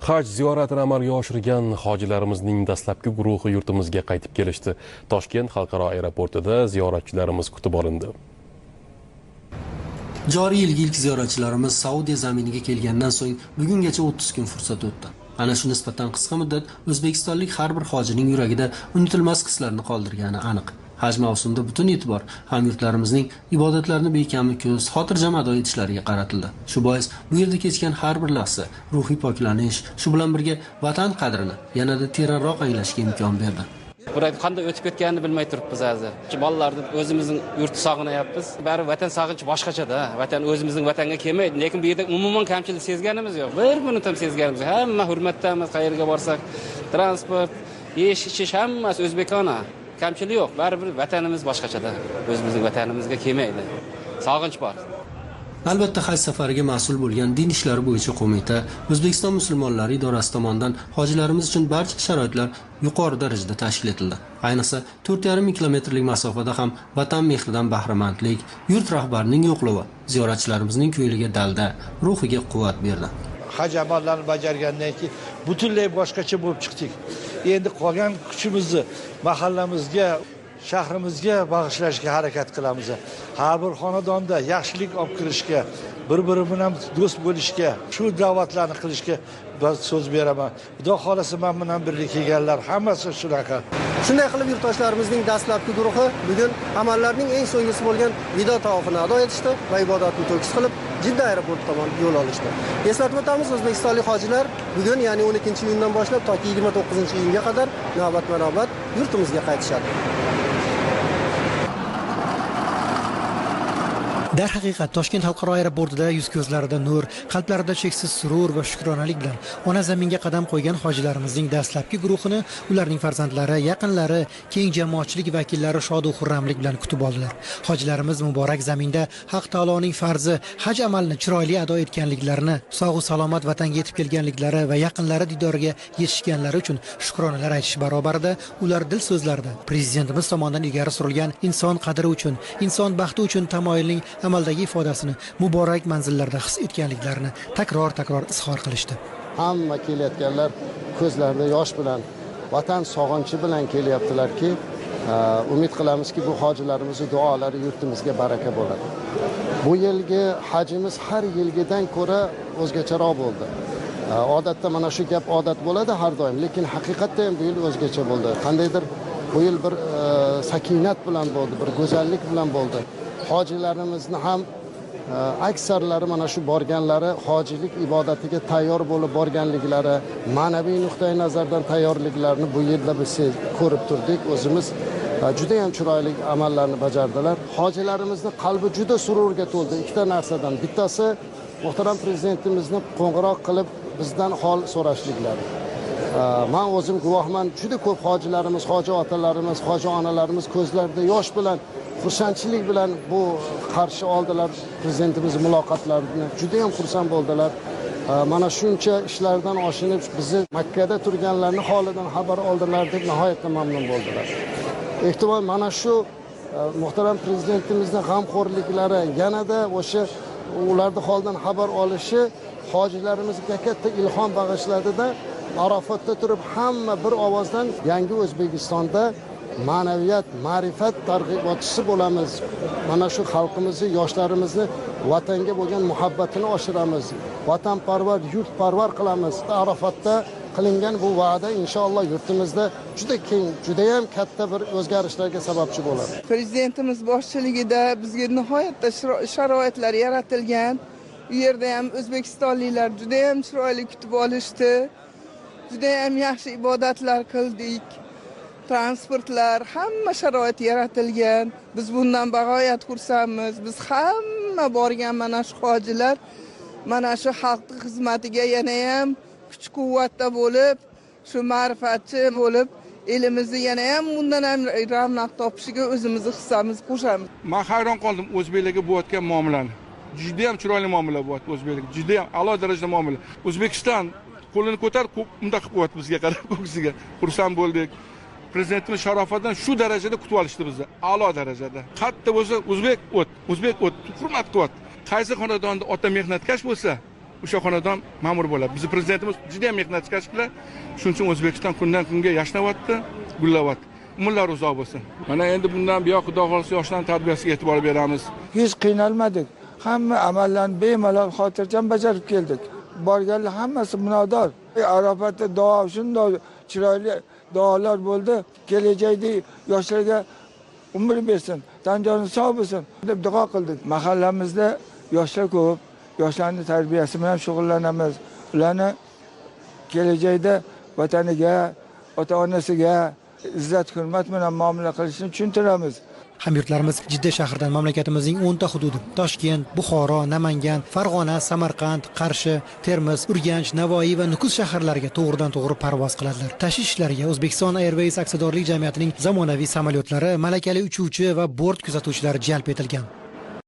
Haj ziyoratini amalga oshirgan hojilarimizning dastlabki guruhi yurtimizga qaytib kelishdi. Toshkent xalqaro aeroportida ziyoratchilarimiz kutib olindi. Joriy yilgi ilk ziyoratchilarimiz Saudiya zaminiga kelgandan so'ng bugungacha 30 kun fursat o'tdi. Ana shu nisbatan qisqa muddat o'zbekistonlik har bir hojining yuragida unutilmas hislarni qoldirgani aniq. Haj mavsumida butun e'tibor hamyurtlarimizning ibodatlarni bekamli ko'z, xotirjam ado etishlariga qaratildi. Shu bois bu yerda kechgan har bir lahza ruhiy poklanish, shu bilan birga vatan qadrini yanada teranroq anglashga imkon berdi. Burayda qanday o'tib ketganini bilmay turibmiz hozir. Bolalarni o'zimizning yurtni sog'inyapmiz. Bari vatan sog'inchi boshqacha-da. Vatan o'zimizning vatanga kelmaydi, lekin bu yerda umuman kamchilik sezganimiz yo'q. Bir minut ham sezganimiz yo'q. Hamma hurmatdamiz, qayerga borsak, transport, yeyish-ichish hammasi o'zbekona. Kamchilik yo'q. Baribir vatanimiz boshqacha-da. O'zimizning vatanimizga kelmaydi. Sog'inch bor. Albatta haj safariga mas'ul bo'lgan din ishlari bo'yicha qo'mita O'zbekiston musulmonlari idorasi tomonidan hojilarimiz uchun barcha sharoitlar yuqori darajada tashkil etildi. Ayniqsa 4,5 kilometrlik masofada ham vatan mehridan bahramandlik, yurt rahbarining yo'qlovi ziyoratchilarimizning ko'ngliga dalda, ruhiga quvvat berdi. Haj amallarini bajargandan keyin butunlay boshqacha bo'lib chiqdik. Endi qolgan kuchimizni mahallamizga, shahrimizga bag'ishlashga harakat qilamiz. Har bir xonadonda yaxshilik olib kirishga, bir-biri bilan do'st bo'lishga, shu da'vatlarni qilishga so'z beraman. Xudo xolasa men bilan birga kelganlar hammasi shunaqa. Shunday qilib yurtdoshlarimizning dastlabki guruhi bugun amallarning eng so'nggisi bo'lgan vido tavofini ado etishdi va ibodatni to'kis qilib Jidda aeroporti tomon yo'l olishdi. Eslatib o'tamiz, o'zbekistonlik hojilar bugun, ya'ni 12-iyundan boshlab toki 29-iyunga qadar navbatma-navbat yurtimizga qaytishadi. Darhaqiqat Toshkent xalqaro aeroportida yuz ko'zlarida nur, qalblarida cheksiz surur va shukronalik bilan ona zaminga qadam qo'ygan hojilarimizning dastlabki guruhini ularning farzandlari, yaqinlari, keng jamoatchilik vakillari shod va xurramlik bilan kutib oldilar. Hojilarimiz muborak zaminda Haq taoloning farzi haj amalini chiroyli ado etganliklarini, sog' salomat vatanga yetib kelganliklari va yaqinlari didoriga yetishganlari uchun shukronalar aytish barobarida ular dil so'zlarida prezidentimiz tomonidan ilgari surilgan inson qadri uchun, inson baxti uchun tamoyilning amaldagi ifodasini muborak manzillarda his etganliklarini takror izhor qilishdi. Hamma kelayotganlar ko'zlarida yosh bilan, vatan sog'inchi bilan kelyaptilarki, umid qilamizki bu hojilarimizning duolari yurtimizga baraka bo'ladi. Bu yilgi hajimiz har yilgidan ko'ra o'zgacharoq bo'ldi. Odatda mana shu gap odat bo'ladi har doim, lekin haqiqatda ham bu yil o'zgacha bo'ldi. Qandaydir bu yil bir sakinat bilan bo'ldi, bir go'zallik bilan bo'ldi. Hojilarimizni ham aksarlari mana shu borganlari hojilik ibodatiga tayyor bo'lib borganliklari, ma'naviy nuqtai nazardan tayyorliklarini bu yilda biz ko'rib turdik. O'zimiz juda ham chiroyli amallarni bajardilar. Hojilarimizning qalbi juda sururga to'ldi. Ikkita narsadan. Bittasi muhtaram prezidentimizni qo'ng'iroq qilib bizdan hol so'rashliklari. Men o'zim guvohman, juda ko'p hojilarimiz, hoji otalarimiz, hoji onalarimiz ko'zlarida yosh bilan, xursandchilik bilan bu qarshi oldilar prezidentimiz muloqotlarini. Juda ham xursand bo'ldilar. Mana shuncha ishlardan oshinib bizni Makkada turganlarning holidan xabar oldilar deb nihoyatda mamnun bo'ldilar. Ehtimol mana shu muhtaram prezidentimizning g'amxo'rliklari yanada o'sha ularning holidan xabar olishi hojilarimizga katta ilhom bag'ishladida Arafatda turib hamma bir ovozdan yangi O'zbekistonda ma'naviyat, ma'rifat targ'ibotchisi bo'lamiz. Mana shu xalqimizni, yoshlarimizni vatanga bo'lgan muhabbatini oshiramiz. Vatanparvar, yurtparvar qilamiz. Arafatda qilingan bu va'da inshaalloh yurtimizda juda keng, juda ham katta bir o'zgarishlarga sababchi bo'ladi. Prezidentimiz boshchiligida bizga nihoyatda sharoitlar yaratilgan. U yerda ham o'zbekistonliklar juda ham chiroyli kutib olishdi. Juda ham yaxshi ibodatlar qildik. Transportlar, hamma sharoit yaratilgan. Biz bundan bag'oyat xursandmiz. Biz hamma borgan mana shu hojilar mana shu xalqning xizmatiga yana ham kuch-quvvatda bo'lib, shu ma'rifatchi bo'lib, elimizni yana ham bundan ham ravnaq topishiga o'zimizni hissamizni qo'shamiz. Men hayron qoldim o'zbeklarga bo'layotgan muomalani. Juda ham chiroyli muomala bo'lyapti o'zbeklarga. Juda ham a'lo darajada muomala. O'zbekiston qo'lini ko'tarib, unda qilib qo'yapti bizga qarab ko'ksiga. Xursand bo'ldik. Prezidentimiz sharofatdan shu darajada kutib olishdi bizni. A'lo darajada. Qatta bo'lsa o'zbek o't, hurmat qilyapti. Qaysi xonadonda ota mehnatkash bo'lsa, o'sha xonadon ma'mur bo'ladi. Bizning prezidentimiz juda ham mehnatkashlar. Shuning uchun O'zbekiston kundan kunga yashnavyapti, gullavyapti. Umrlar uzoq bo'lsin. Mana endi bundan buyon Xudo xolisa yoshlarning tarbiyasiga e'tibor beramiz. Hech qiynalmadik. Hamma amallarni bemalol xotirjam bajarib keldik. Borganlar hammasi minodor. Arofatda duo shunday chiroyli duolar bo'ldi. Kelajakda yoshlarga umr bersin, tan joni sog' bo'lsin deb duo qildik. Mahallamizda yoshlar ko'p. Yoshlarning tarbiyasi bilan shug'ullanamiz. Ularni kelajakda vataniga, ota-onasiga izzat hurmat bilan muomala qilishni tushuntiramiz. Hamyurtlarimiz Jidda shahridan mamlakatimizning 10 ta hududi Toshkent, Buxoro, Namangan, Farg'ona, Samarqand, Qarshi, Termiz, Urganch, Navoiy va Nukus shaharlariga to'g'ridan-to'g'ri parvoz qiladilar. Tashish ishlariga O'zbekiston Airways aksiyadorlik jamiyatining zamonaviy samolyotlari, malakali uchuvchi va bort kuzatuvchilari jalb etilgan.